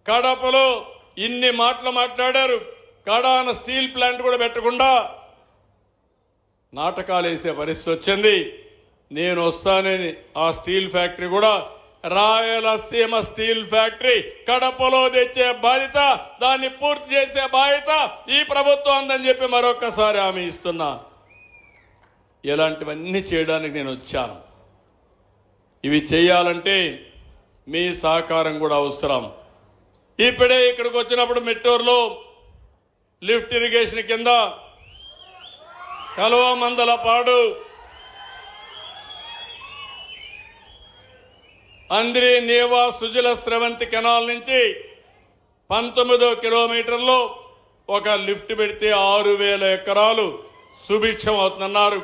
కడపలో ఇన్ని మాటలు మాట్లాడారు. కడాన స్టీల్ ప్లాంట్ కూడా పెట్టకుండా నాటకాలు వేసే పరిస్థితి వచ్చింది. నేను వస్తానని ఆ స్టీల్ ఫ్యాక్టరీ కూడా రాయలసీమ స్టీల్ ఫ్యాక్టరీ కడపలో తెచ్చే బాధ్యత, దాన్ని పూర్తి చేసే బాధ్యత ఈ ప్రభుత్వం ఉందని చెప్పి మరొకసారి హామీ ఇస్తున్నా. ఇలాంటివన్నీ చేయడానికి నేను వచ్చాను. ఇవి చేయాలంటే మీ సహకారం కూడా అవసరం. ఇప్పుడే ఇక్కడికి వచ్చినప్పుడు మెట్టూరులో లిఫ్ట్ ఇరిగేషన్ కింద కలువమందలపాడు, అంద్రి నీవా సుజల స్రవంతి కెనాల్ నుంచి 19వ కిలోమీటర్లో ఒక లిఫ్ట్ పెడితే 6,000 ఎకరాలు సుభిక్షం అవుతుందన్నారు.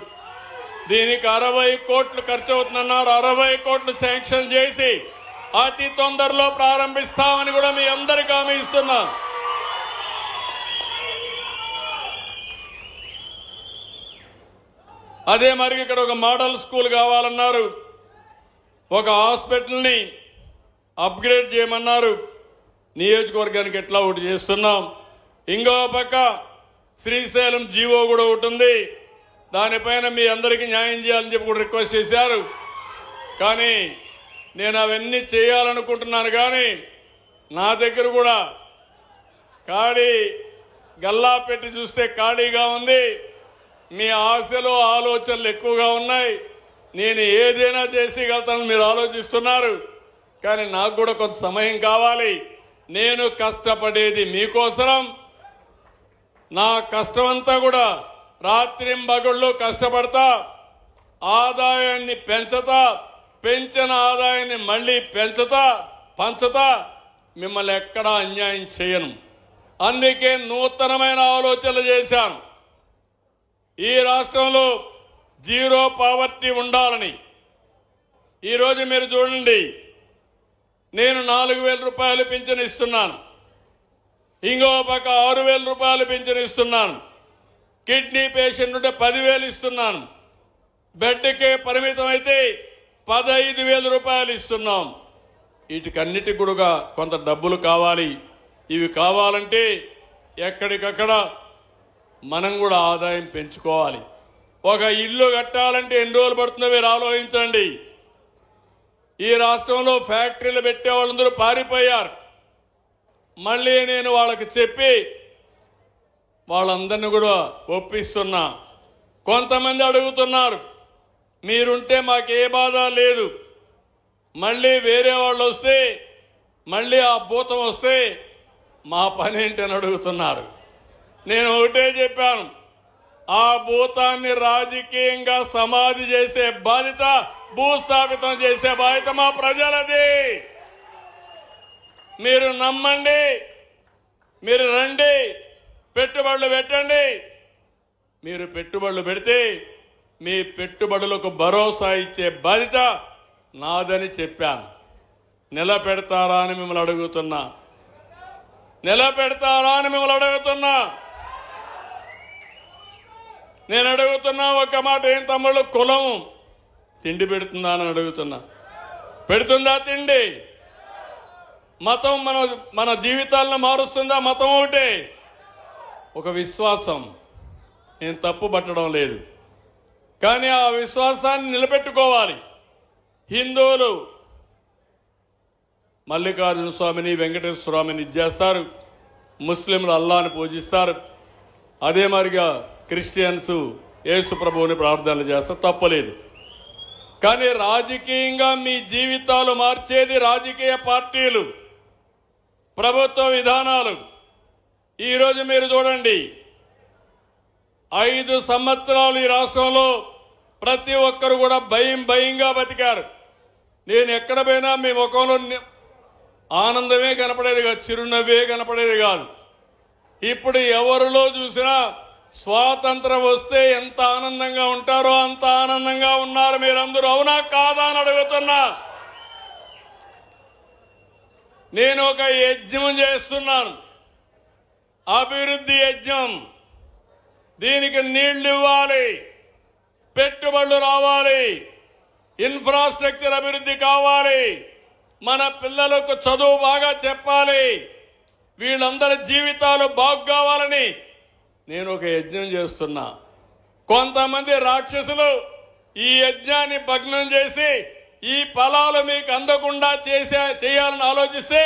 దీనికి 60 కోట్లు ఖర్చు అవుతుందన్నారు. 60 కోట్లు శాంక్షన్ చేసి అతి తొందరలో ప్రారంభిస్తామని కూడా మీ అందరికీ హామీ ఇస్తున్నా. అదే మరి ఇక్కడ ఒక మోడల్ స్కూల్ కావాలన్నారు. ఒక హాస్పిటల్ని అప్గ్రేడ్ చేయమన్నారు. నియోజకవర్గానికి ఎట్లా ఒకటి చేస్తున్నాం. ఇంకో పక్క శ్రీశైలం జీవో కూడా ఒకటి ఉంది. దానిపైన మీ అందరికీ న్యాయం చేయాలని చెప్పి కూడా రిక్వెస్ట్ చేశారు. కానీ నేను అవన్నీ చేయాలనుకుంటున్నాను. కానీ నా దగ్గర కూడా ఖాళీ గల్లా పెట్టి చూస్తే ఖాళీగా ఉంది. మీ ఆశలు ఆలోచనలు ఎక్కువగా ఉన్నాయి. నేను ఏదైనా చేసేయగలుగుతానని మీరు ఆలోచిస్తున్నారు. కానీ నాకు కూడా కొంత సమయం కావాలి. నేను కష్టపడేది మీకోసం. నా కష్టమంతా కూడా రాత్రింబగళ్ళు కష్టపడతా, ఆదాయాన్ని పెంచుతా, పెంచిన ఆదాయాన్ని మళ్ళీ పంచుతా, మిమ్మల్ని ఎక్కడా అన్యాయం చేయను. అందుకే నూతనమైన ఆలోచనలు చేశాను. ఈ రాష్ట్రంలో జీరో పావర్టీ ఉండాలని. ఈరోజు మీరు చూడండి, నేను 4,000 రూపాయలు పింఛను ఇస్తున్నాను. ఇంకో పక్క 6,000 రూపాయలు పింఛను ఇస్తున్నాను. కిడ్నీ పేషెంట్ ఉంటే 10,000 ఇస్తున్నాను. బెడ్కే పరిమితం అయితే 15,000 రూపాయలు ఇస్తున్నాం. వీటికన్నిటికి కూడా కొంత డబ్బులు కావాలి. ఇవి కావాలంటే ఎక్కడికక్కడ మనం కూడా ఆదాయం పెంచుకోవాలి. ఒక ఇల్లు కట్టాలంటే ఎన్ని రోజులు పడుతుందో మీరు ఆలోచించండి. ఈ రాష్ట్రంలో ఫ్యాక్టరీలు పెట్టే వాళ్ళందరూ పారిపోయారు. మళ్ళీ నేను వాళ్ళకి చెప్పి వాళ్ళందరినీ కూడా ఒప్పిస్తున్నా. కొంతమంది అడుగుతున్నారు, మీరుంటే మాకే బాధ లేదు, మళ్ళీ వేరే వాళ్ళు వస్తే, మళ్ళీ ఆ భూతం వస్తే మా పని ఏంటని అడుగుతున్నారు. నేను ఒకటే చెప్పాను, ఆ భూతాన్ని రాజకీయంగా సమాధి చేసే బాధ్యత, భూస్థాపితం చేసే బాధ్యత మా ప్రజలది. మీరు నమ్మండి, మీరు రండి, పెట్టుబడులు పెట్టండి. మీరు పెట్టుబడులు పెడితే మీ పెట్టుబడులకు భరోసా ఇచ్చే బాధ్యత నాదని చెప్పాను. నిలబెడతారా అని మిమ్మల్ని అడుగుతున్నా. నేను అడుగుతున్నా ఒక మాట, ఏం తమ్ముళ్ళు, కులం తిండి పెడుతుందా అని అడుగుతున్నా. పెడుతుందా తిండి? మతం మన జీవితాలను మారుస్తుందా? మతం ఒకటే, ఒక విశ్వాసం. నేను తప్పు పట్టడం లేదు, కానీ ఆ విశ్వాసాన్ని నిలబెట్టుకోవాలి. హిందువులు మల్లికార్జున స్వామిని, వెంకటేశ్వర స్వామిని చేస్తారు. ముస్లింలు అల్లాని పూజిస్తారు. అదే మరిగా క్రిస్టియన్స్ యేసు ప్రభువుని ప్రార్థనలు చేస్తారు, తప్పలేదు. కానీ రాజకీయంగా మీ జీవితాలు మార్చేది రాజకీయ పార్టీలు, ప్రభుత్వ విధానాలు. ఈరోజు మీరు చూడండి, 5 సంవత్సరాలు ఈ రాష్ట్రంలో ప్రతి ఒక్కరు కూడా భయంగా బతికారు. నేను ఎక్కడ పోయినా మీ ముఖంలో ఆనందమే కనపడేది కాదు, చిరునవ్వే కనపడేది కాదు. ఇప్పుడు ఎవరిలో చూసినా స్వాతంత్రం వస్తే ఎంత ఆనందంగా ఉంటారో అంత ఆనందంగా ఉన్నారు మీరందరూ. అవునా కాదా అని అడుగుతున్నా. నేను ఒక యజ్ఞం చేస్తున్నాను, అభివృద్ధి యజ్ఞం. దీనికి నీళ్లు ఇవ్వాలి, పెట్టుబడులు రావాలి, ఇన్ఫ్రాస్ట్రక్చర్ అభివృద్ధి కావాలి. మన పిల్లలకు చదువు బాగా చెప్పాలి, వీళ్ళందరి జీవితాలు బాగు కావాలని నేను ఒక యజ్ఞం చేస్తున్నా. కొంతమంది రాక్షసులు ఈ యజ్ఞాన్ని భగ్నం చేసి ఈ ఫలాలు మీకు అందకుండా చేయాలని ఆలోచిస్తే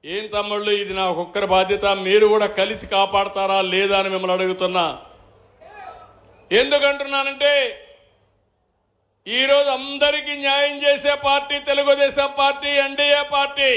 ఏం తమ్ముళ్ళు, ఇది నా ఒక్కరి బాధ్యత, మీరు కూడా కలిసి కాపాడతారా లేదా అని మిమ్మల్ని అడుగుతున్నా. ఎందుకంటున్నానంటే ఈరోజు అందరికీ న్యాయం చేసే party Telugu Desam party, NDA party.